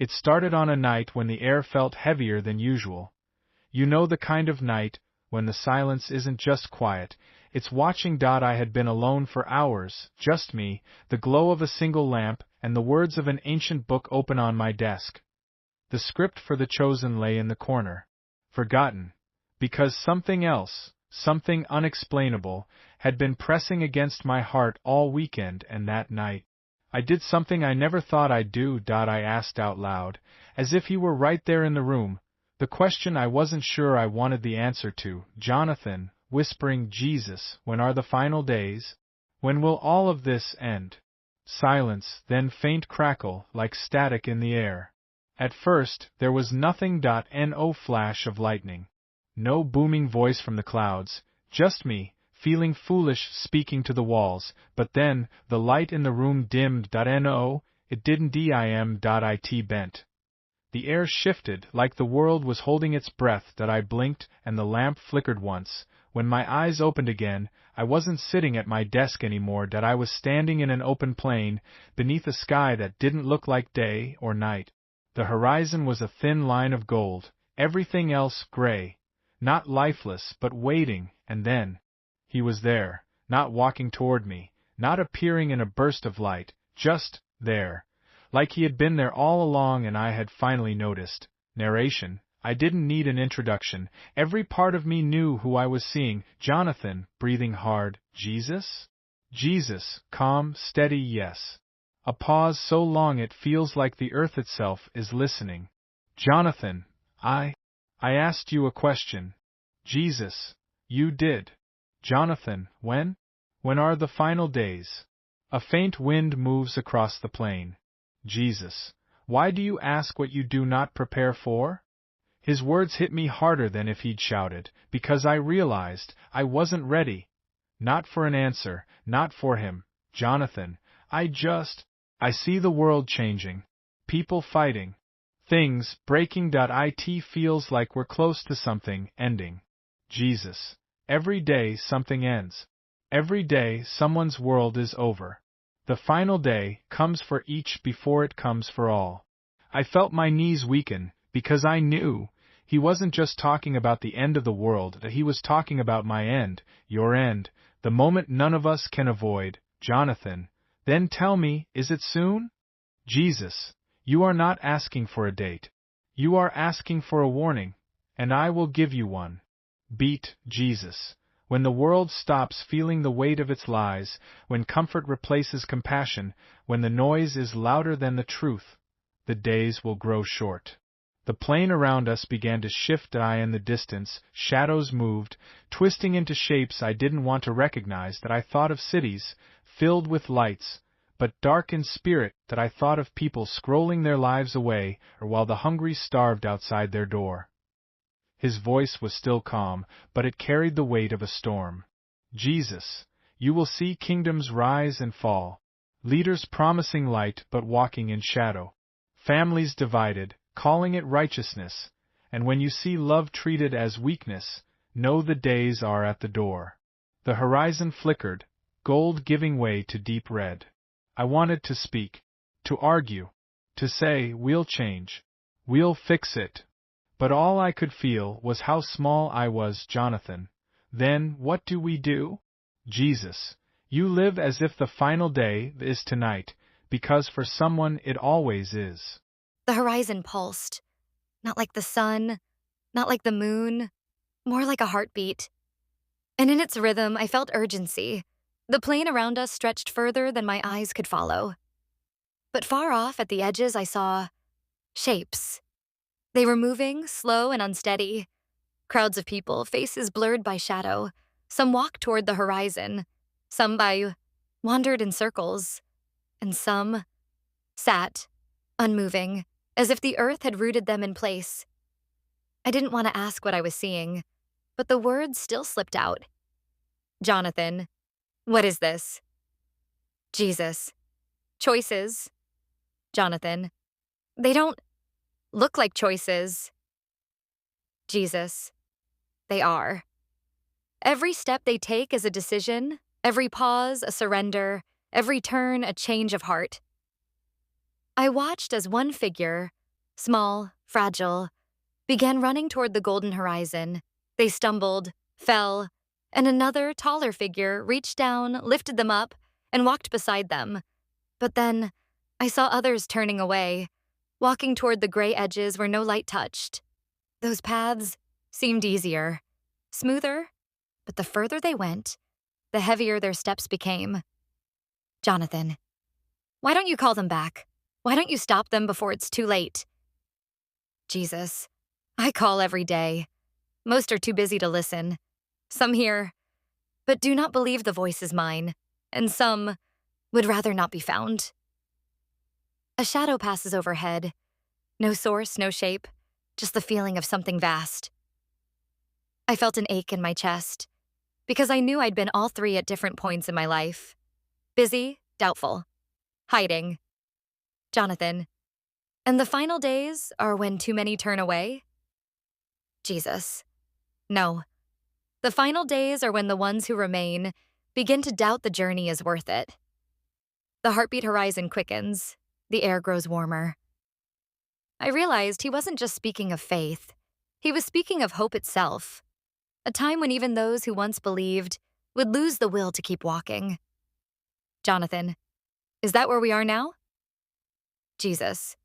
It started on a night when the air felt heavier than usual. You know the kind of night when the silence isn't just quiet, it's watching. I had been alone for hours, just me, the glow of a single lamp, and the words of an ancient book open on my desk. The script for The Chosen lay in the corner, forgotten, because something else, something unexplainable, had been pressing against my heart all weekend, and that night I did something I never thought I'd do. I asked out loud, as if he were right there in the room, the question I wasn't sure I wanted the answer to. Jonathan, whispering, Jesus, when are the final days? When will all of this end? Silence, then faint crackle, like static in the air. At first, there was nothing. No flash of lightning. No booming voice from the clouds, just me, feeling foolish, speaking to the walls. But then, the light in the room dimmed. No, it didn't. It bent. The air shifted, like the world was holding its breath. I blinked, and the lamp flickered once. When my eyes opened again, I wasn't sitting at my desk anymore. I was standing in an open plain, beneath a sky that didn't look like day or night. The horizon was a thin line of gold, everything else gray. Not lifeless, but waiting. And then he was there, not walking toward me, not appearing in a burst of light, just there. Like he had been there all along and I had finally noticed. Narration. I didn't need an introduction. Every part of me knew who I was seeing. Jonathan, breathing hard. Jesus? Jesus, calm, steady, yes. A pause so long it feels like the earth itself is listening. Jonathan, I asked you a question. Jesus, you did. Jonathan, when? When are the final days? A faint wind moves across the plain. Jesus, why do you ask what you do not prepare for? His words hit me harder than if he'd shouted, because I realized I wasn't ready. Not for an answer, not for him. Jonathan, I see the world changing. People fighting. Things breaking. It feels like we're close to something ending. Jesus, every day something ends. Every day someone's world is over. The final day comes for each before it comes for all. I felt my knees weaken, because I knew he wasn't just talking about the end of the world, that he was talking about my end, your end, the moment none of us can avoid. Jonathan, then tell me, is it soon? Jesus, you are not asking for a date. You are asking for a warning, and I will give you one. Beat, Jesus. When the world stops feeling the weight of its lies, when comfort replaces compassion, when the noise is louder than the truth, the days will grow short. The plain around us began to shift. In the distance, shadows moved, twisting into shapes I didn't want to recognize. I thought of cities, filled with lights, but dark in spirit. I thought of people scrolling their lives away, or while the hungry starved outside their door. His voice was still calm, but it carried the weight of a storm. Jesus, you will see kingdoms rise and fall, leaders promising light but walking in shadow, families divided, calling it righteousness, and when you see love treated as weakness, know the days are at the door. The horizon flickered, gold giving way to deep red. I wanted to speak, to argue, to say, we'll change, we'll fix it. But all I could feel was how small I was. Jonathan, then what do we do? Jesus, you live as if the final day is tonight, because for someone it always is. The horizon pulsed. Not like the sun, not like the moon, more like a heartbeat. And in its rhythm, I felt urgency. The plain around us stretched further than my eyes could follow. But far off at the edges, I saw shapes. They were moving, slow and unsteady. Crowds of people, faces blurred by shadow. Some walked toward the horizon. Some wandered in circles. And some sat, unmoving, as if the earth had rooted them in place. I didn't want to ask what I was seeing, but the words still slipped out. Jonathan, what is this? Jesus, choices. Jonathan, they don't look like choices. Jesus, they are. Every step they take is a decision, every pause a surrender, every turn a change of heart. I watched as one figure, small, fragile, began running toward the golden horizon. They stumbled, fell, and another, taller figure reached down, lifted them up, and walked beside them. But then, I saw others turning away, walking toward the gray edges where no light touched. Those paths seemed easier, smoother, but the further they went, the heavier their steps became. Jonathan, why don't you call them back? Why don't you stop them before it's too late? Jesus, I call every day. Most are too busy to listen. Some hear, but do not believe the voice is mine, and some would rather not be found. A shadow passes overhead. No source, no shape, just the feeling of something vast. I felt an ache in my chest, because I knew I'd been all three at different points in my life. Busy, doubtful. Hiding. Jonathan. And the final days are when too many turn away? Jesus. No. The final days are when the ones who remain begin to doubt the journey is worth it. The heartbeat horizon quickens. The air grows warmer. I realized he wasn't just speaking of faith. He was speaking of hope itself. A time when even those who once believed would lose the will to keep walking. Jonathan, is that where we are now? Jesus,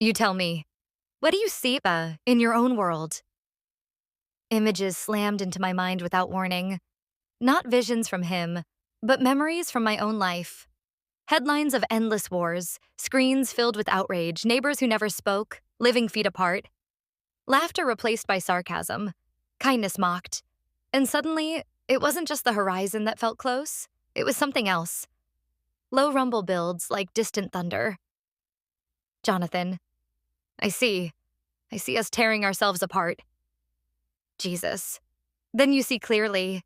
you tell me, what do you see in your own world? Images slammed into my mind without warning. Not visions from him, but memories from my own life. Headlines of endless wars, screens filled with outrage, neighbors who never spoke, living feet apart. Laughter replaced by sarcasm, kindness mocked. And suddenly, it wasn't just the horizon that felt close, it was something else. Low rumble builds like distant thunder. Jonathan, I see us tearing ourselves apart. Jesus, then you see clearly,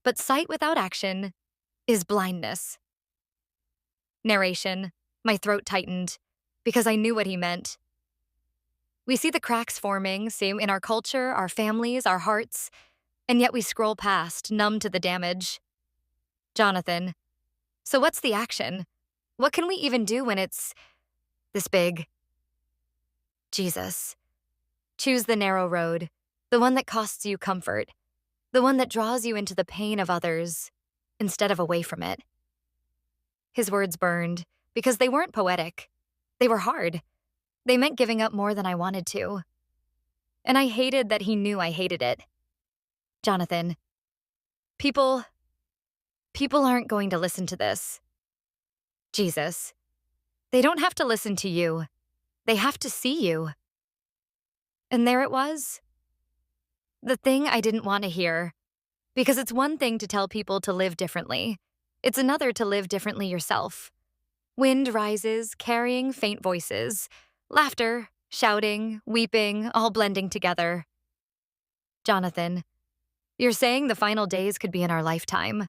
but sight without action is blindness. Narration, my throat tightened, because I knew what he meant. We see the cracks forming, same in our culture, our families, our hearts, and yet we scroll past, numb to the damage. Jonathan, so what's the action? What can we even do when it's this big? Jesus, choose the narrow road, the one that costs you comfort, the one that draws you into the pain of others, instead of away from it. His words burned, because they weren't poetic. They were hard. They meant giving up more than I wanted to. And I hated that he knew I hated it. Jonathan, people aren't going to listen to this. Jesus, they don't have to listen to you. They have to see you. And there it was. The thing I didn't want to hear. Because it's one thing to tell people to live differently. It's another to live differently yourself. Wind rises, carrying faint voices. Laughter, shouting, weeping, all blending together. Jonathan, you're saying the final days could be in our lifetime.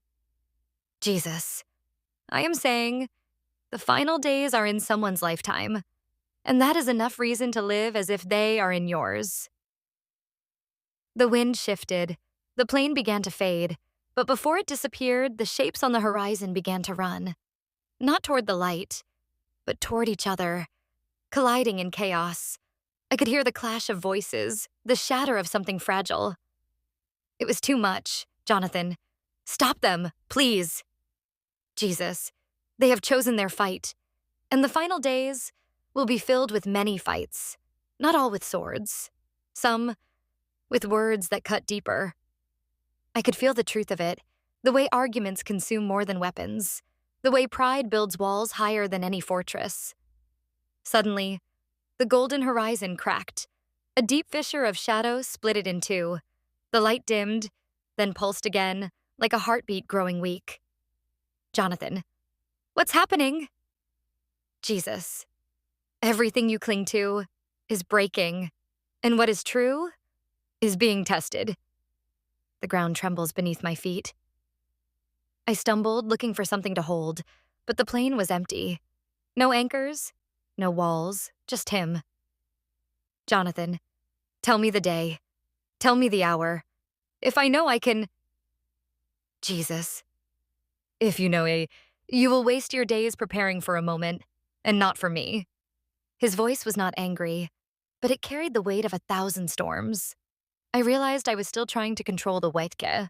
Jesus, I am saying the final days are in someone's lifetime, and that is enough reason to live as if they are in yours. The wind shifted. The plane began to fade, but before it disappeared, the shapes on the horizon began to run. Not toward the light, but toward each other, colliding in chaos. I could hear the clash of voices, the shatter of something fragile. It was too much, Jonathan. Stop them, please. Jesus, they have chosen their fight, and the final days will be filled with many fights, not all with swords, some with words that cut deeper. I could feel the truth of it, the way arguments consume more than weapons, the way pride builds walls higher than any fortress. Suddenly, the golden horizon cracked. A deep fissure of shadow split it in two. The light dimmed, then pulsed again, like a heartbeat growing weak. Jonathan, what's happening? Jesus, everything you cling to is breaking, and what is true is being tested. The ground trembles beneath my feet. I stumbled, looking for something to hold, but the plane was empty. No anchors, no walls, just him. Jonathan, tell me the day. Tell me the hour. If I know I can... Jesus. If you know you will waste your days preparing for a moment, and not for me. His voice was not angry, but it carried the weight of 1,000 storms. I realized I was still trying to control the Weitke.